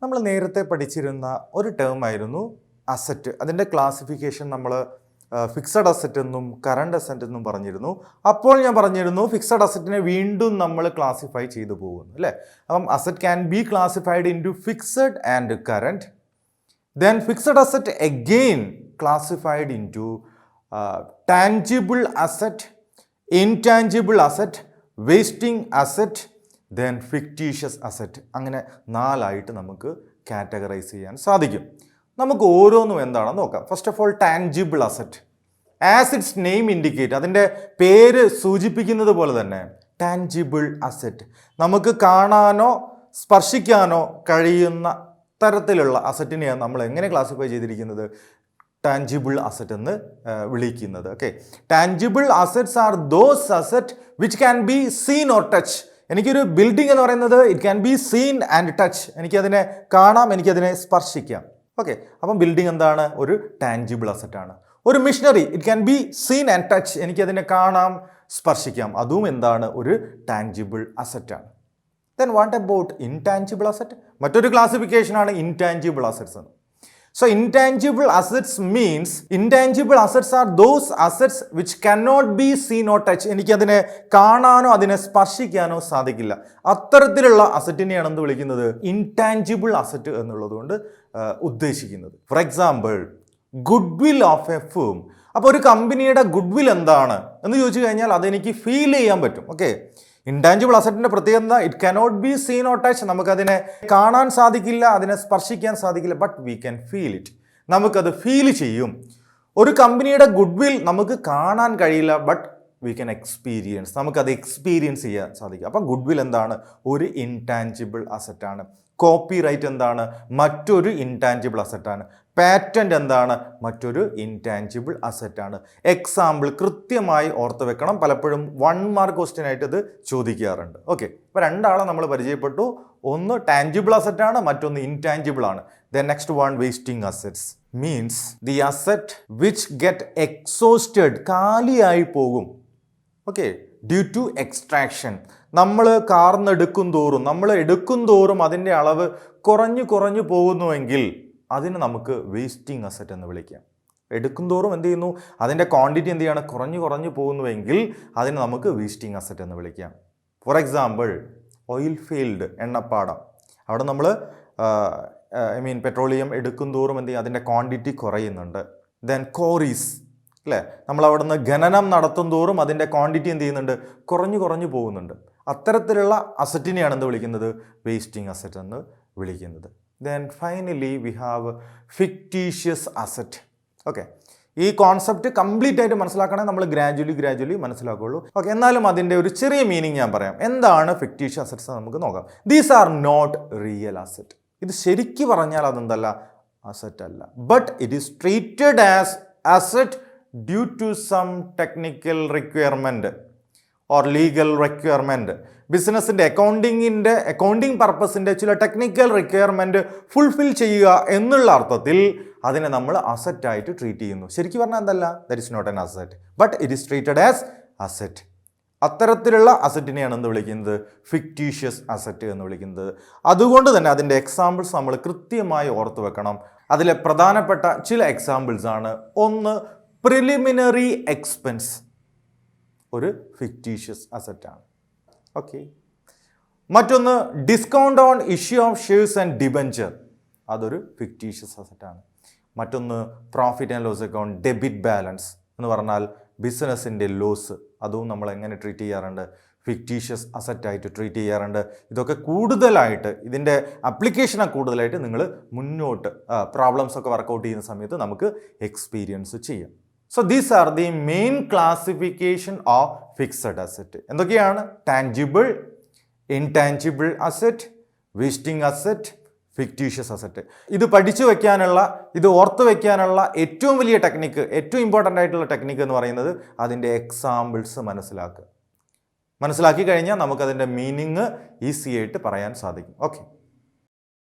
നമ്മൾ നേരത്തെ പഠിച്ചിരുന്ന ഒരു ടേം ആയിരുന്നു അസറ്റ്. അതിൻ്റെ ക്ലാസിഫിക്കേഷൻ നമ്മൾ ഫിക്സഡ് അസറ്റ് എന്നും കറണ്ട് അസറ്റ് എന്നും പറഞ്ഞിരുന്നു. അപ്പോൾ ഞാൻ പറഞ്ഞിരുന്നു ഫിക്സഡ് അസറ്റിനെ വീണ്ടും നമ്മൾ ക്ലാസിഫൈ ചെയ്തു പോകുന്നു അല്ലേ. അപ്പം asset can be classified into fixed and current. Then fixed asset again classified into tangible asset, intangible asset, wasting asset, then fictitious asset. അങ്ങനെ 4ആയിട്ട് നമുക്ക് കാറ്റഗറൈസ് ചെയ്യാൻ സാധിക്കും. നമുക്ക് ഓരോന്നും എന്താണെന്ന് നോക്കാം. First of all tangible asset. As it's name indicate, അതിൻ്റെ പേര് സൂചിപ്പിക്കുന്നത് പോലെ തന്നെ ടാഞ്ചിബിൾ അസറ്റ്, നമുക്ക് കാണാനോ സ്പർശിക്കാനോ കഴിയുന്ന തരത്തിലുള്ള അസറ്റിനെയാണ് നമ്മൾ എങ്ങനെ ക്ലാസിഫൈ ചെയ്തിരിക്കുന്നത്? ടാഞ്ചിബിൾ അസറ്റ് എന്ന് വിളിക്കുന്നത്. Okay, tangible assets are those asset which can be seen or touch. എനിക്കൊരു ബിൽഡിംഗ് എന്ന് പറയുന്നത് it can be seen and touch. എനിക്കതിനെ കാണാം, എനിക്കതിനെ സ്പർശിക്കാം. ഓക്കെ, അപ്പം ബിൽഡിംഗ് എന്താണ്? ഒരു ടാഞ്ചിബിൾ അസറ്റാണ്. ഒരു machinery it can be seen and touch. എനിക്കതിനെ കാണാം, സ്പർശിക്കാം. അതും എന്താണ്? ഒരു ടാഞ്ചിബിൾ അസറ്റാണ്. Then what about intangible asset? മറ്റൊരു ക്ലാസിഫിക്കേഷനാണ് ഇൻടാഞ്ചിബിൾ അസറ്റ്സ് എന്ന്. So intangible assets means intangible assets are those assets which cannot be seen or touched. എനിക്കതിനെ കാണാനോ അതിനെ സ്പർശിക്കാനോ സാധിക്കില്ല. അത്തരത്തിലുള്ള അസറ്റിനെയാണ് എന്ത് വിളിക്കുന്നത്? ഇൻടാഞ്ചിബിൾ അസറ്റ് എന്നുള്ളതുകൊണ്ട് ഉദ്ദേശിക്കുന്നത്. For example good will of A firm. അപ്പോൾ ഒരു കമ്പനിയുടെ ഗുഡ് വിൽ എന്താണ് എന്ന് ചോദിച്ചു കഴിഞ്ഞാൽ അതെനിക്ക് ഫീൽ ചെയ്യാൻ പറ്റും. ഓക്കെ, ഇൻടാഞ്ചിബിൾ അസറ്റിൻ്റെ പ്രത്യേകത it cannot be seen or touch. നമുക്കതിനെ കാണാൻ സാധിക്കില്ല, അതിനെ സ്പർശിക്കാൻ സാധിക്കില്ല, but we can feel it. നമുക്കത് ഫീൽ ചെയ്യും. ഒരു കമ്പനിയുടെ ഗുഡ് വിൽ നമുക്ക് കാണാൻ കഴിയില്ല, ബട്ട് വി ക്യാൻ എക്സ്പീരിയൻസ്. നമുക്കത് എക്സ്പീരിയൻസ് ചെയ്യാൻ സാധിക്കും. അപ്പം ഗുഡ് വിൽ എന്താണ്? ഒരു ഇൻടാഞ്ചിബിൾ അസറ്റാണ്. കോപ്പി റൈറ്റ് എന്താണ്? മറ്റൊരു ഇൻടാഞ്ചിബിൾ അസറ്റാണ്. പാറ്റന്റ് എന്താണ്? മറ്റൊരു ഇൻടാഞ്ചിബിൾ അസറ്റാണ്. എക്സാമ്പിൾ കൃത്യമായി ഓർത്ത് വെക്കണം. പലപ്പോഴും 1 മാർക്ക് ക്വസ്റ്റ്യൻ ആയിട്ട് ഇത് ചോദിക്കാറുണ്ട്. ഓക്കെ, ഇപ്പോൾ 2 ആളെ നമ്മൾ പരിചയപ്പെട്ടു. ഒന്ന് ടാഞ്ചിബിൾ അസറ്റാണ്, മറ്റൊന്ന് ഇൻടാഞ്ചിബിൾ ആണ്. Then next one wasting assets means the asset which get exhausted, കാലിയായി പോകും. Okay, due to extraction. നമ്മൾ കാർന്നെടുക്കും തോറും അതിൻ്റെ അളവ് കുറഞ്ഞു പോകുന്നുവെങ്കിൽ അതിന് നമുക്ക് വേസ്റ്റിംഗ് അസറ്റ് എന്ന് വിളിക്കാം. എടുക്കും തോറും എന്ത് ചെയ്യുന്നു? അതിൻ്റെ ക്വാണ്ടിറ്റി എന്ത് ചെയ്യാണ്? കുറഞ്ഞു പോകുന്നുവെങ്കിൽ അതിന് നമുക്ക് വേസ്റ്റിംഗ് അസറ്റ് എന്ന് വിളിക്കാം. ഫോർ എക്സാമ്പിൾ ഓയിൽ ഫീൽഡ്, എണ്ണപ്പാടം. അവിടെ നമ്മൾ പെട്രോളിയം എടുക്കും തോറും എന്ത് ചെയ്യും? അതിൻ്റെ ക്വാണ്ടിറ്റി കുറയുന്നുണ്ട്. ദെൻ കോറീസ് അല്ലേ, നമ്മൾ അവിടെ നിന്ന് ഖനനം നടത്തും തോറും അതിൻ്റെ ക്വാണ്ടിറ്റി എന്ത് ചെയ്യുന്നുണ്ട്? കുറഞ്ഞു പോകുന്നുണ്ട്. അത്തരത്തിലുള്ള അസറ്റിനെയാണ് എന്ത് വിളിക്കുന്നത്? വേസ്റ്റിംഗ് അസറ്റ് എന്ന് വിളിക്കുന്നത്. Then finally we have fictitious asset. Okay, ഈ കോൺസെപ്റ്റ് കംപ്ലീറ്റ് ആയിട്ട് മനസ്സിലാക്കണമെങ്കിൽ നമ്മൾ ഗ്രാജുവലി മനസ്സിലാക്കുകയുള്ളൂ. ഓക്കെ, എന്നാലും അതിൻ്റെ ഒരു ചെറിയ മീനിങ് ഞാൻ പറയാം. എന്താണ് ഫിക്റ്റീഷ്യസ് അസറ്റ്സ് നമുക്ക് നോക്കാം. These are not real asset. ഇത് ശരിക്കും പറഞ്ഞാൽ അതെന്തല്ല? അസറ്റ് അല്ല. But it is treated as asset due to some technical requirement or legal requirement. ബിസിനസ്സിൻ്റെ അക്കൗണ്ടിങ് പർപ്പസിൻ്റെ ചില ടെക്നിക്കൽ റിക്വയർമെൻറ്റ് ഫുൾഫിൽ ചെയ്യുക എന്നുള്ള അർത്ഥത്തിൽ അതിനെ നമ്മൾ അസറ്റായിട്ട് ട്രീറ്റ് ചെയ്യുന്നു. ശരിക്കും പറഞ്ഞാൽ എന്തല്ല? That is not an asset, but it is treated as asset. അത്തരത്തിലുള്ള അസറ്റിനെയാണ് എന്ത് വിളിക്കുന്നത്? ഫിക്റ്റീഷ്യസ് അസറ്റ് എന്ന് വിളിക്കുന്നത്. അതുകൊണ്ട് തന്നെ അതിൻ്റെ എക്സാമ്പിൾസ് നമ്മൾ കൃത്യമായി ഓർത്ത് വെക്കണം. അതിലെ പ്രധാനപ്പെട്ട ചില എക്സാമ്പിൾസ് ആണ്. ഒന്ന്, പ്രിലിമിനറി എക്സ്പെൻസ് ഒരു ഫിക്റ്റീഷ്യസ് അസറ്റാണ്. ഓക്കെ, മറ്റൊന്ന് discount on issue of shares and debenture, അതൊരു ഫിക്റ്റീഷ്യസ് അസറ്റാണ്. മറ്റൊന്ന് profit and loss account, debit balance എന്ന് പറഞ്ഞാൽ ബിസിനസ്സിൻ്റെ ലോസ്, അതും നമ്മൾ എങ്ങനെ ട്രീറ്റ് ചെയ്യാറുണ്ട്? ഫിക്റ്റീഷ്യസ് അസറ്റായിട്ട് ട്രീറ്റ് ചെയ്യാറുണ്ട്. ഇതൊക്കെ കൂടുതലായിട്ട് ഇതിൻ്റെ അപ്ലിക്കേഷനാണ് കൂടുതലായിട്ട് നിങ്ങൾ മുന്നോട്ട് പ്രോബ്ലംസ് ഒക്കെ വർക്കൗട്ട് ചെയ്യുന്ന സമയത്ത് നമുക്ക് എക്സ്പീരിയൻസ് ചെയ്യാം. So these are the main classification of fixed asset. എന്തൊക്കെയാണ്? Tangible, intangible asset, wasting asset, fictitious asset. ഇത് പഠിച്ചു വെക്കാനുള്ള, ഇത് ഓർത്ത് വെക്കാനുള്ള ഏറ്റവും വലിയ ടെക്നിക്ക്, ഏറ്റവും ഇമ്പോർട്ടൻ്റ് ആയിട്ടുള്ള ടെക്നിക്ക് എന്ന് പറയുന്നത് അതിൻ്റെ എക്സാമ്പിൾസ് മനസ്സിലാക്കി കഴിഞ്ഞാൽ നമുക്കതിൻ്റെ മീനിങ് ഈസി ആയിട്ട് പറയാൻ സാധിക്കും. ഓക്കെ.